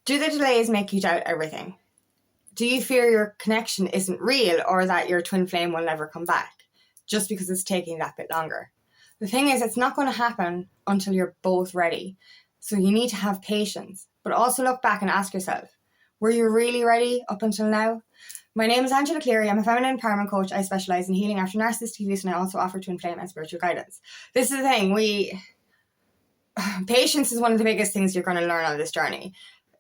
Do the delays make you doubt everything? Do you fear your connection isn't real or that your twin flame will never come back just because it's taking that bit longer? The thing is, it's not going to happen until you're both ready. So you need to have patience, but also look back and ask yourself, were you really ready up until now? My name is Angela Cleary. I'm a feminine empowerment coach. I specialise in healing after narcissistic abuse, and I also offer twin flame and spiritual guidance. This is the thing. Patience is one of the biggest things you're going to learn on this journey.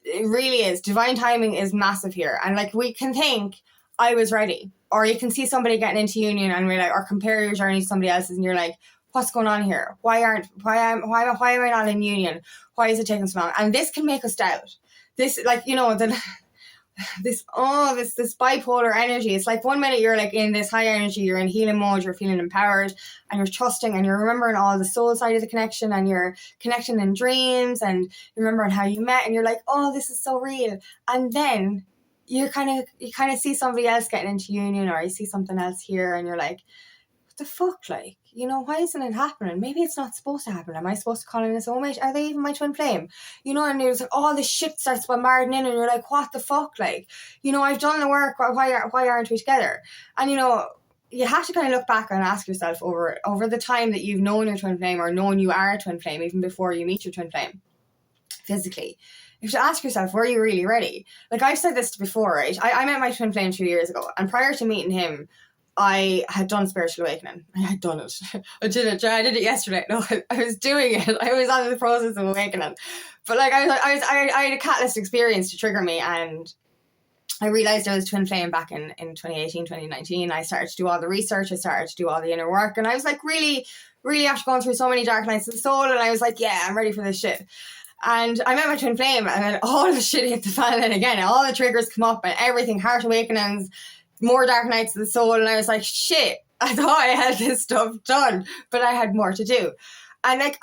It really is. Divine timing is massive here. And like, we can think, I was ready. Or you can see somebody getting into union and we're like, or compare your journey to somebody else's and you're like, what's going on here? Why am I not in union? Why is it taking so long? And this can make us doubt. This, like, you know, this bipolar energy. It's like 1 minute you're like in this high energy, you're in healing mode, you're feeling empowered and you're trusting and you're remembering all the soul side of the connection and you're connecting in dreams and you're remembering how you met and you're like, oh, this is so real. And then you kind of see somebody else getting into union, or you see something else here and you're like, what the fuck, like, you know, why isn't it happening? Maybe it's not supposed to happen. Am I supposed to call in a soulmate? Are they even my twin flame? You know, and there's like all this shit starts bombarding in and you're like, what the fuck? Like, you know, I've done the work. Why aren't we together? And, you know, you have to kind of look back and ask yourself over the time that you've known your twin flame or known you are a twin flame, even before you meet your twin flame physically. You should ask yourself, were you really ready? Like, I've said this before, right? I met my twin flame 2 years ago, and prior to meeting him, I had done spiritual awakening. I had done it. I did it yesterday. No, I was doing it. I was on the process of awakening. But like, I had a catalyst experience to trigger me, and I realized I was twin flame back in 2018, 2019. I started to do all the research. I started to do all the inner work, and I was like, really, really after going through so many dark nights of the soul, and I was like, yeah, I'm ready for this shit. And I met my twin flame, and then all the shit hit the fan, and again, all the triggers come up, and everything, heart awakenings, more dark nights of the soul, and I was like, shit, I thought I had this stuff done, but I had more to do. And like,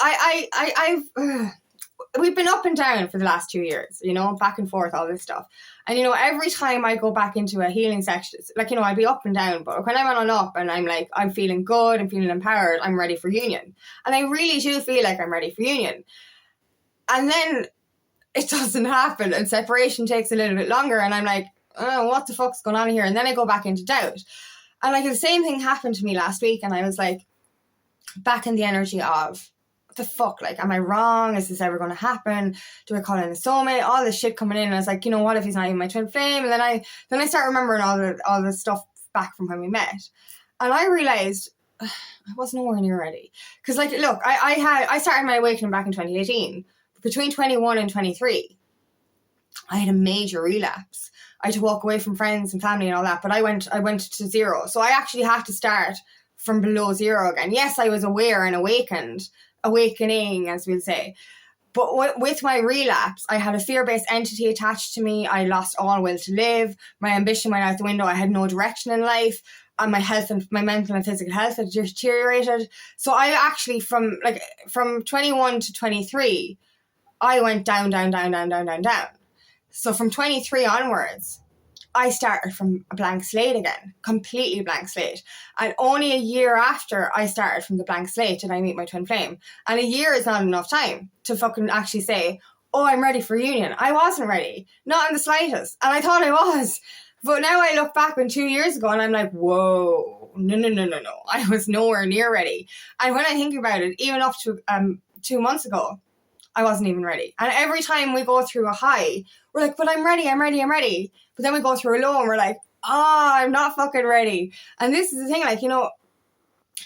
we've been up and down for the last 2 years, you know, back and forth, all this stuff. And, you know, every time I go back into a healing section, like, you know, I'd be up and down, but when I'm on up and I'm like, I'm feeling good, I'm feeling empowered, I'm ready for union. And I really do feel like I'm ready for union. And then it doesn't happen, and separation takes a little bit longer, and I'm like, oh, what the fuck's going on here? And then I go back into doubt. And like, the same thing happened to me last week, and I was like, back in the energy of, what the fuck? Like, am I wrong? Is this ever going to happen? Do I call in a soulmate? All this shit coming in, and I was like, you know, what if he's not even my twin flame? And then I start remembering all the stuff back from when we met, and I realized I was nowhere near ready. Because like, look, I started my awakening back in 2018. Between 21 and 23, I had a major relapse. I had to walk away from friends and family and all that, but I went to zero. So I actually had to start from below zero again. Yes, I was aware and awakening, as we'll say. But with my relapse, I had a fear-based entity attached to me. I lost all will to live. My ambition went out the window. I had no direction in life. And my health and my mental and physical health had deteriorated. So I actually, from 21 to 23, I went down. So from 23 onwards, I started from a blank slate again, completely blank slate. And only a year after I started from the blank slate did I meet my twin flame. And a year is not enough time to fucking actually say, oh, I'm ready for union. I wasn't ready, not in the slightest. And I thought I was. But now I look back on 2 years ago and I'm like, whoa, no. I was nowhere near ready. And when I think about it, even up to 2 months ago, I wasn't even ready. And every time we go through a high, we're like, but I'm ready. But then we go through a low and we're like, I'm not fucking ready. And this is the thing, like, you know,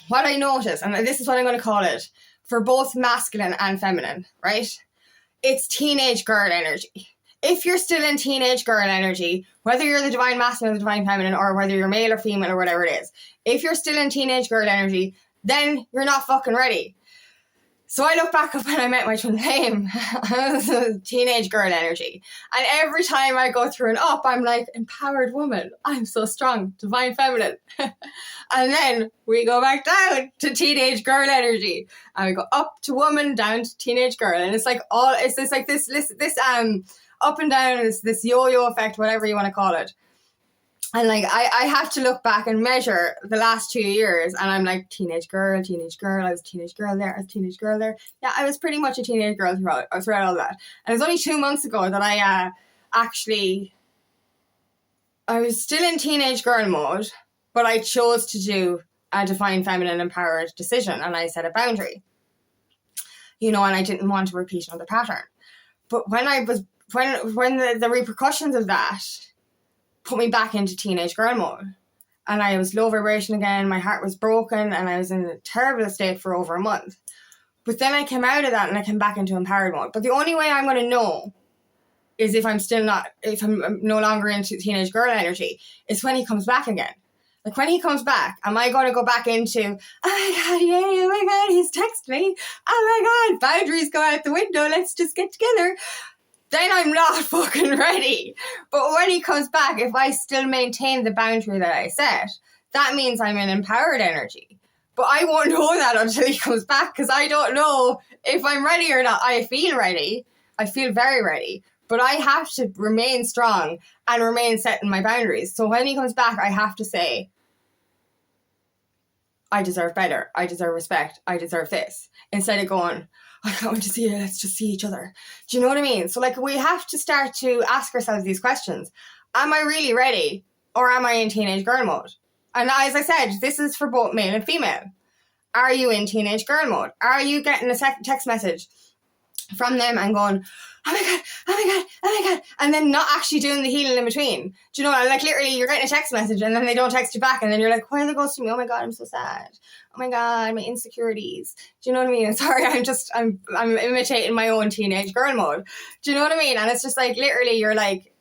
what I notice, and this is what I'm going to call it, for both masculine and feminine, right? It's teenage girl energy. If you're still in teenage girl energy, whether you're the divine masculine or the divine feminine, or whether you're male or female or whatever it is, if you're still in teenage girl energy, then you're not fucking ready. So I look back up when I met my twin flame, teenage girl energy. And every time I go through an up, I'm like, empowered woman. I'm so strong, divine feminine. And then we go back down to teenage girl energy. And we go up to woman, down to teenage girl. And it's like this up and down, this yo-yo effect, whatever you want to call it. And like, I have to look back and measure the last 2 years, and I'm like, teenage girl, I was a teenage girl there. Yeah, I was pretty much a teenage girl throughout all that. And it was only 2 months ago that I actually, I was still in teenage girl mode, but I chose to do a divine feminine empowered decision, and I set a boundary. You know, and I didn't want to repeat another pattern. But when the repercussions of that put me back into teenage girl mode, and I was low vibration again, my heart was broken, and I was in a terrible state for over a month. But then I came out of that and I came back into empowered mode. But the only way I'm going to know is if I'm no longer into teenage girl energy, is when he comes back again. Like, when he comes back, am I going to go back into, oh my God, yay, oh my God, he's texted me, oh my God, boundaries go out the window, let's just get together. Then I'm not fucking ready. But when he comes back, if I still maintain the boundary that I set, that means I'm in empowered energy. But I won't know that until he comes back, because I don't know if I'm ready or not. I feel ready. I feel very ready. But I have to remain strong and remain set in my boundaries. So when he comes back, I have to say, I deserve better. I deserve respect. I deserve this. Instead of going, I can't wait to see you. Let's just see each other. Do you know what I mean? So, like, we have to start to ask ourselves these questions. Am I really ready? Or am I in teenage girl mode? And as I said, this is for both male and female. Are you in teenage girl mode? Are you getting a text message from them and going, oh my God, oh my God, oh my God, and then not actually doing the healing in between? Do you know, like, literally you're getting a text message and then they don't text you back, and then you're like, why are they ghosting me? Oh my God, I'm so sad. Oh my God, my insecurities. Do you know what I mean? Sorry, I'm imitating my own teenage girl mode. Do you know what I mean? And it's just like, literally, you're like,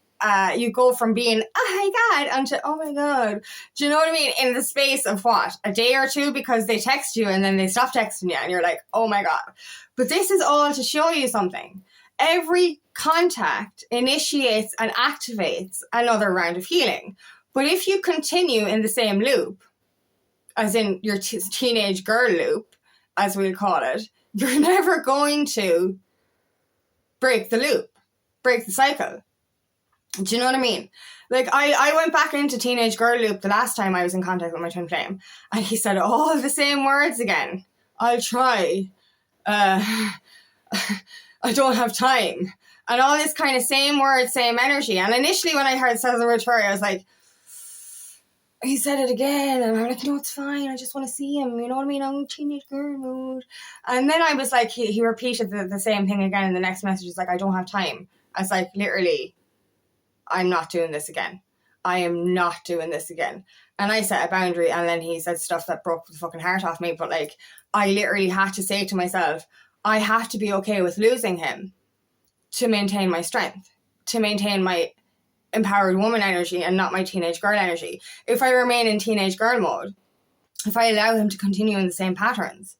you go from being, oh my God, onto, oh my God. Do you know what I mean? In the space of what? A day or two, because they text you and then they stop texting you and you're like, oh my God. But this is all to show you something. Every contact initiates and activates another round of healing. But if you continue in the same loop, as in your teenage girl loop, as we'll call it, you're never going to break the loop, break the cycle. Do you know what I mean? Like, I went back into teenage girl loop the last time I was in contact with my twin flame, and he said all the same words again. I'll try. I don't have time. And all this kind of same words, same energy. And initially when I heard says the word try, I was like, he said it again. And I'm like, no, it's fine. I just want to see him. You know what I mean? I'm in teenage girl mood. And then I was like, he repeated the same thing again in the next message. It's like, I don't have time. I was like, literally, I'm not doing this again. I am not doing this again. And I set a boundary, and then he said stuff that broke the fucking heart off me. But, like, I literally had to say to myself, I have to be okay with losing him to maintain my strength, to maintain my empowered woman energy and not my teenage girl energy. If I remain in teenage girl mode, if I allow him to continue in the same patterns,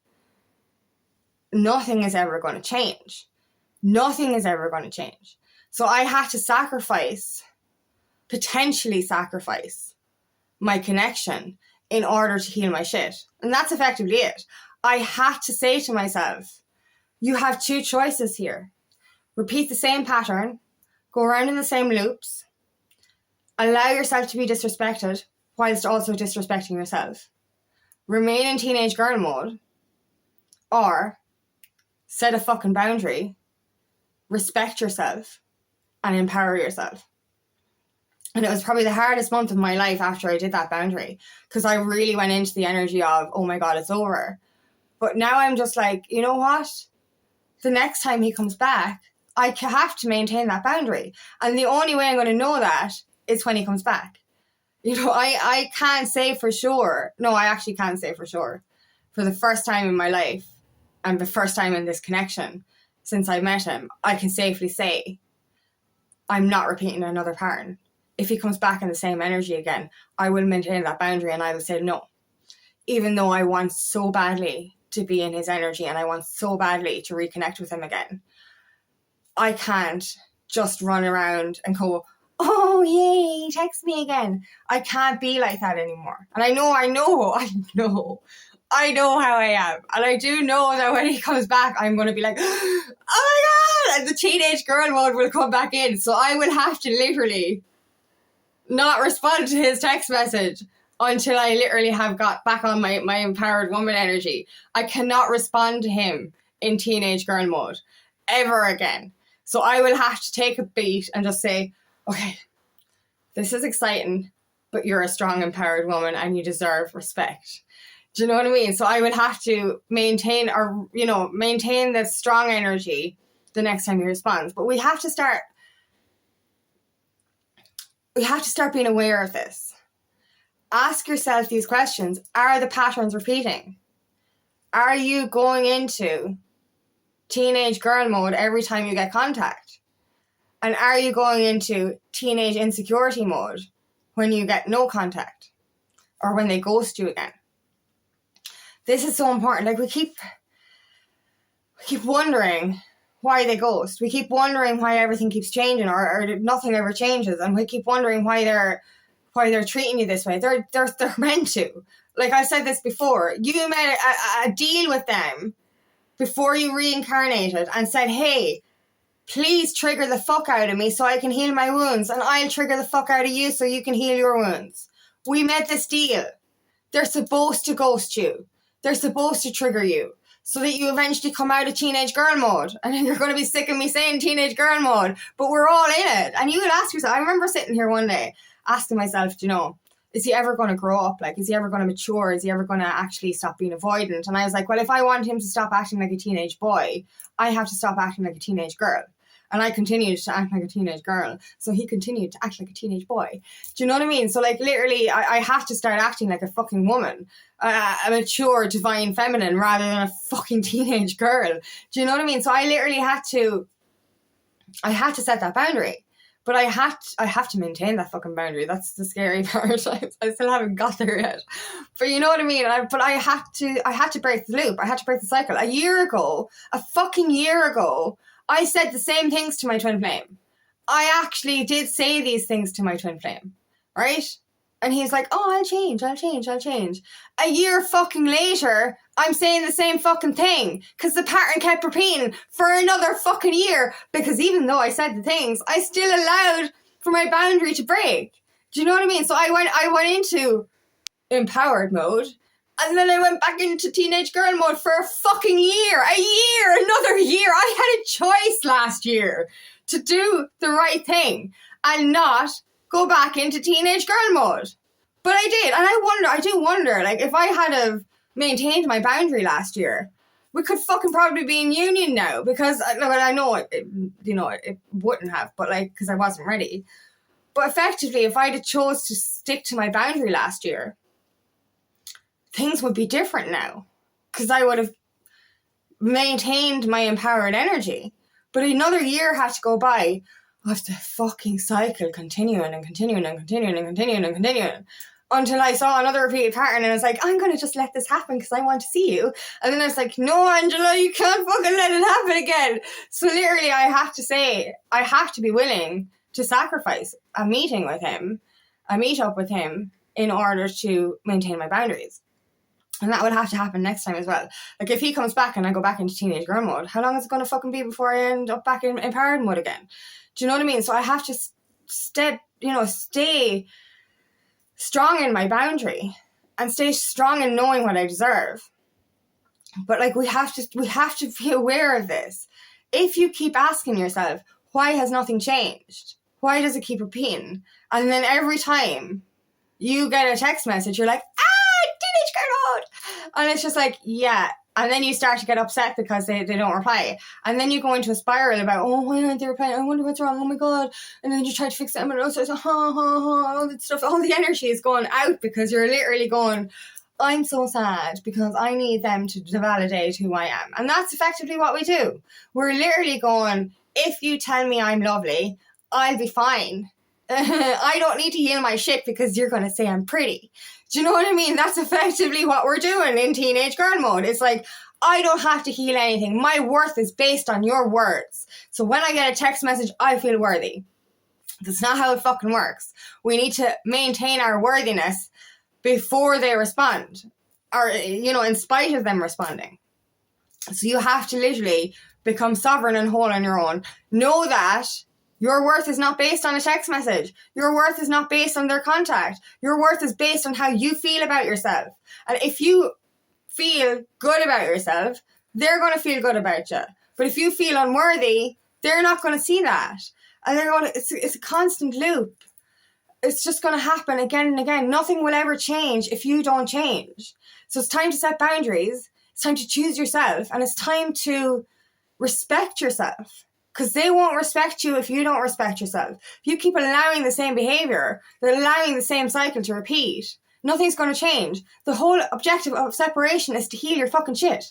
nothing is ever going to change. Nothing is ever going to change. So I had to potentially sacrifice my connection in order to heal my shit. And that's effectively it. I had to say to myself, you have two choices here. Repeat the same pattern, go around in the same loops, allow yourself to be disrespected whilst also disrespecting yourself. Remain in teenage girl mode, or set a fucking boundary, respect yourself, and empower yourself. And it was probably the hardest month of my life after I did that boundary, because I really went into the energy of, oh my God, it's over. But now I'm just like, you know what? The next time he comes back, I have to maintain that boundary. And the only way I'm going to know that is when he comes back. You know, I can't say for sure. No, I actually can't say for sure. For the first time in my life, and the first time in this connection since I met him, I can safely say I'm not repeating another pattern. If he comes back in the same energy again, I will maintain that boundary, and I will say no. Even though I want so badly to be in his energy and I want so badly to reconnect with him again, I can't just run around and go, oh, yay, text me again. I can't be like that anymore. And I know how I am. And I do know that when he comes back, I'm going to be like, oh my God, and the teenage girl mode will come back in. So I will have to literally not respond to his text message until I literally have got back on my empowered woman energy. I cannot respond to him in teenage girl mode ever again. So I will have to take a beat and just say, okay, this is exciting, but you're a strong, empowered woman and you deserve respect. Do you know what I mean? So I would have to maintain the strong energy the next time he responds. But we have to start being aware of this. Ask yourself these questions. Are the patterns repeating? Are you going into teenage girl mode every time you get contact? And are you going into teenage insecurity mode when you get no contact or when they ghost you again? This is so important. Like we keep wondering why they ghost. We keep wondering why everything keeps changing or nothing ever changes. And we keep wondering why they're treating you this way. They're meant to. Like I said this before, you made a deal with them before you reincarnated and said, hey, please trigger the fuck out of me so I can heal my wounds, and I'll trigger the fuck out of you so you can heal your wounds. We made this deal. They're supposed to ghost you. They're supposed to trigger you so that you eventually come out of teenage girl mode. And you're going to be sick of me saying teenage girl mode, but we're all in it. And you would ask yourself, I remember sitting here one day asking myself, is he ever going to grow up? Like, is he ever going to mature? Is he ever going to actually stop being avoidant? And I was like, well, if I want him to stop acting like a teenage boy, I have to stop acting like a teenage girl. And I continued to act like a teenage girl. So he continued to act like a teenage boy. Do you know what I mean? So like literally I have to start acting like a fucking woman. A mature, divine feminine rather than a fucking teenage girl. Do you know what I mean? So I literally had to set that boundary. But I have to maintain that fucking boundary. That's the scary part. I still haven't got there yet. But you know what I mean? But I had to break the loop. I had to break the cycle. A fucking year ago, I said the same things to my twin flame. I actually did say these things to my twin flame, right? And he's like, oh, I'll change. A year fucking later, I'm saying the same fucking thing because the pattern kept repeating for another fucking year, because even though I said the things, I still allowed for my boundary to break. Do you know what I mean? So I went into empowered mode. And then I went back into teenage girl mode for a fucking year. Another year. I had a choice last year to do the right thing and not go back into teenage girl mode. But I did. And I do wonder, like, if I had have maintained my boundary last year, we could fucking probably be in union now. Because, I know it wouldn't have, but like, because I wasn't ready. But effectively, if I'd have chose to stick to my boundary last year, things would be different now because I would have maintained my empowered energy. But another year had to go by of the fucking cycle continuing until I saw another repeated pattern and I was like, I'm going to just let this happen because I want to see you. And then I was like, no, Angela, you can't fucking let it happen again. So literally I have to be willing to sacrifice a meeting with him, a meet up with him in order to maintain my boundaries. And that would have to happen next time as well. Like, if he comes back and I go back into teenage girl mode, how long is it going to fucking be before I end up back in empowered mode again? Do you know what I mean? So I have to stay strong in my boundary and stay strong in knowing what I deserve. But, like, we have to be aware of this. If you keep asking yourself, why has nothing changed? Why does it keep repeating? And then every time you get a text message, you're like, teenage girl mode. And it's just like, yeah. And then you start to get upset because they don't reply. And then you go into a spiral about, oh, why aren't they replying? I wonder what's wrong. Oh my God. And then you try to fix it. And it's like, all that stuff. All the energy is going out because you're literally going, I'm so sad because I need them to validate who I am. And that's effectively what we do. We're literally going, if you tell me I'm lovely, I'll be fine. I don't need to heal my shit because you're going to say I'm pretty. Do you know what I mean? That's effectively what we're doing in teenage girl mode. It's like, I don't have to heal anything. My worth is based on your words. So when I get a text message, I feel worthy. That's not how it fucking works. We need to maintain our worthiness before they respond, or, in spite of them responding. So you have to literally become sovereign and whole on your own. Know that your worth is not based on a text message. Your worth is not based on their contact. Your worth is based on how you feel about yourself. And if you feel good about yourself, they're going to feel good about you. But if you feel unworthy, they're not going to see that. And they're going, it's a constant loop. It's just going to happen again and again. Nothing will ever change if you don't change. So it's time to set boundaries. It's time to choose yourself. And it's time to respect yourself. Because they won't respect you if you don't respect yourself. If you keep allowing the same behavior, they're allowing the same cycle to repeat. Nothing's going to change. The whole objective of separation is to heal your fucking shit.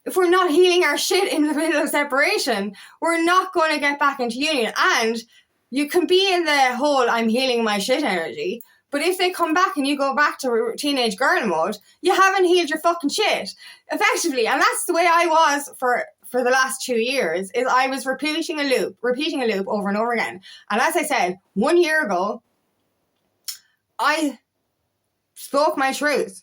If we're not healing our shit in the middle of separation, we're not going to get back into union. And you can be in the whole I'm healing my shit energy, but if they come back and you go back to teenage girl mode, you haven't healed your fucking shit effectively. And that's the way I was for the last 2 years, is I was repeating a loop over and over again. And as I said, 1 year ago, I spoke my truth.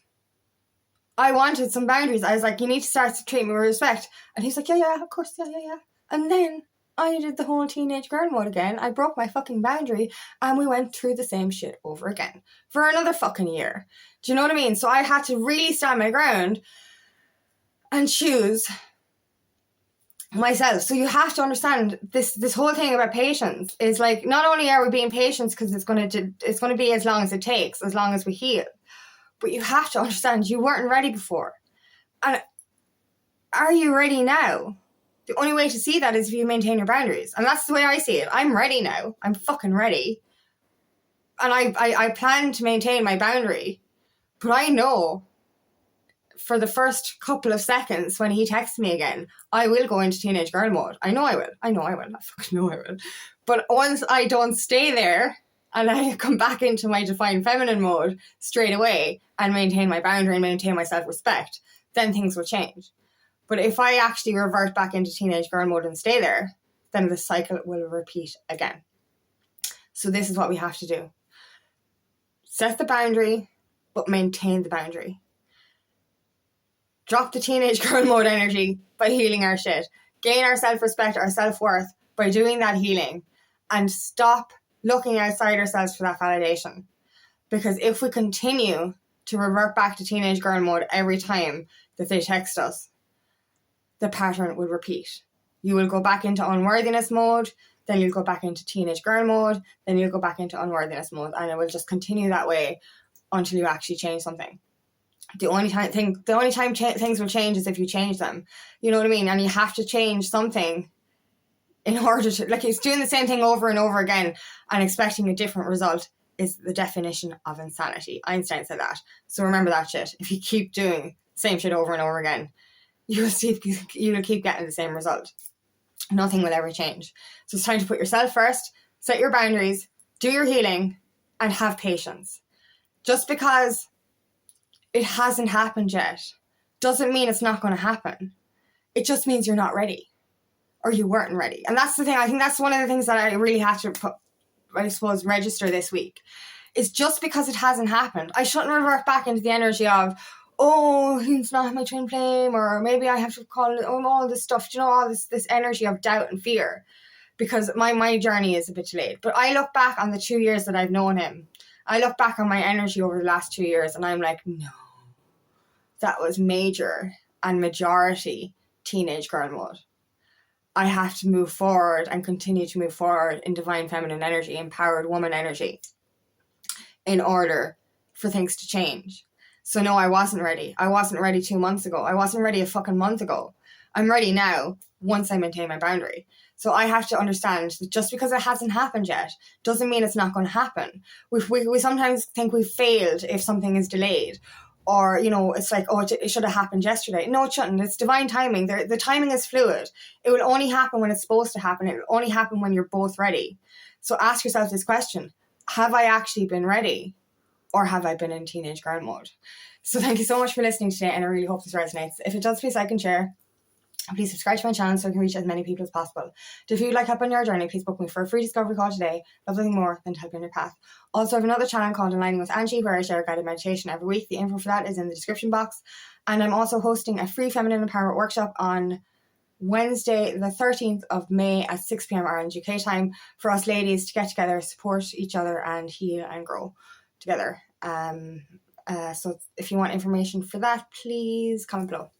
I wanted some boundaries. I was like, you need to start to treat me with respect. And he's like, yeah, of course, yeah. And then I did the whole teenage girl mode again. I broke my fucking boundary and we went through the same shit over again for another fucking year. Do you know what I mean? So I had to really stand my ground and choose myself. So you have to understand this whole thing about patience is like, not only are we being patient because it's going to be as long as it takes, as long as we heal, but you have to understand you weren't ready before. And are you ready now? The only way to see that is if you maintain your boundaries. And that's the way I see it. I'm ready now. I'm fucking ready. And I plan to maintain my boundary. But I know for the first couple of seconds when he texts me again, I will go into teenage girl mode. I know I will. I fucking know I will. But once I don't stay there and I come back into my divine feminine mode straight away and maintain my boundary and maintain my self-respect, then things will change. But if I actually revert back into teenage girl mode and stay there, then the cycle will repeat again. So this is what we have to do. Set the boundary, but maintain the boundary. Drop the teenage girl mode energy by healing our shit. Gain our self-respect, our self-worth by doing that healing. And stop looking outside ourselves for that validation. Because if we continue to revert back to teenage girl mode every time that they text us, the pattern will repeat. You will go back into unworthiness mode, then you'll go back into teenage girl mode, then you'll go back into unworthiness mode, and it will just continue that way until you actually change something. The only time things will change is if you change them. You know what I mean? And you have to change something in order to, like, it's doing the same thing over and over again and expecting a different result is the definition of insanity. Einstein said that. So remember that shit. If you keep doing the same shit over and over again, you will keep getting the same result. Nothing will ever change. So it's time to put yourself first, set your boundaries, do your healing, and have patience. Just because it hasn't happened yet doesn't mean it's not going to happen. It just means you're not ready, or you weren't ready. And that's the thing. I think that's one of the things that I really have to register this week, is just because it hasn't happened, I shouldn't revert back into the energy of, oh, he's not my twin flame, or maybe I have to call it, all this stuff, all this energy of doubt and fear, because my journey is a bit delayed. But I look back on the 2 years that I've known him. I look back on my energy over the last 2 years and I'm like, no, that was major and majority teenage girl mode. I have to move forward and continue to move forward in divine feminine energy, empowered woman energy, in order for things to change. So no, I wasn't ready. I wasn't ready 2 months ago. I wasn't ready a fucking month ago. I'm ready now once I maintain my boundary. So I have to understand that just because it hasn't happened yet doesn't mean it's not going to happen. We sometimes think we've failed if something is delayed. Or, it's like, oh, it should have happened yesterday. No, it shouldn't. It's divine timing. The timing is fluid. It will only happen when it's supposed to happen. It will only happen when you're both ready. So ask yourself this question. Have I actually been ready? Or have I been in teenage girl mode? So thank you so much for listening today, and I really hope this resonates. If it does, please like and share. Please subscribe to my channel so I can reach as many people as possible. If you'd like help on your journey, please book me for a free discovery call today. Love nothing more than to help you on your path. Also, I have another channel called Aligning with Angie, where I share a guided meditation every week. The info for that is in the description box. And I'm also hosting a free feminine empowerment workshop on Wednesday, the 13th of May at 6 p.m. Ireland UK time, for us ladies to get together, support each other, and heal and grow together. So if you want information for that, please comment below.